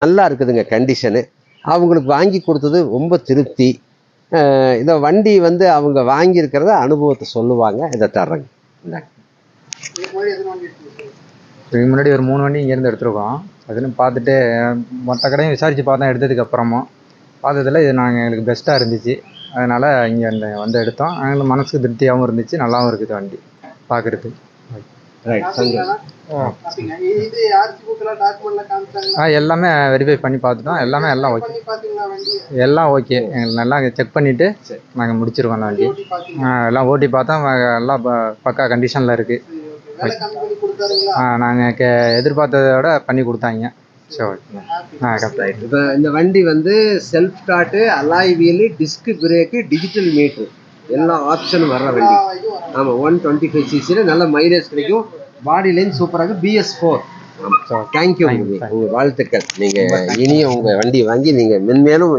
நல்லா இருக்குதுங்க கண்டிஷனு. அவங்களுக்கு வாங்கி கொடுத்தது ரொம்ப திருப்தி. இந்த வண்டி வந்து அவங்க வாங்கியிருக்கிறத அனுபவத்தை சொல்லுவாங்க. இதை தர்றேங்க. இந்தாங்க. இதுக்கு முன்னாடி ஒரு 3 வண்டி இங்கேருந்து எடுத்துருக்கோம். அதுன்னு பார்த்துட்டு மற்ற கடையும் விசாரித்து பார்த்தோம். எடுத்ததுக்கப்புறமும் பார்த்ததில் இது எங்களுக்கு பெஸ்ட்டாக இருந்துச்சு. அதனால் இங்கே வந்து எடுத்தோம். எங்களுக்கு மனசுக்கு திருப்தியாகவும் இருந்துச்சு. நல்லாவும் இருக்குது வண்டி பார்க்குறதுக்கு. எல்லாமே வெரிஃபை பண்ணி பார்த்துட்டோம். எல்லாம் ஓகே. எல்லாம் ஓகே. எங்களுக்கு நல்லா செக் பண்ணிவிட்டு நாங்கள் முடிச்சிருக்கோம் அந்த வண்டி. எல்லாம் ஓட்டி பார்த்தோம். எல்லாம் பக்கா கண்டிஷனில் இருக்குது. நாங்கள் எதிர்பார்த்ததை விட பண்ணி கொடுத்தாங்க. சரி. இப்போ இந்த வண்டி வந்து self start, alloy wheel, disc brake, digital meter எல்லா ஆப்ஷனும் வர்ற வண்டி. ஆமாம், 125 cc நல்ல மைலேஜ் கிடைக்கும். பாடி லைன் சூப்பராக BS4. தேங்க்யூ. உங்கள் வாழ்த்துக்கள். நீங்கள் இனியும் உங்கள் வண்டி வாங்கி நீங்கள் மென்மேலும்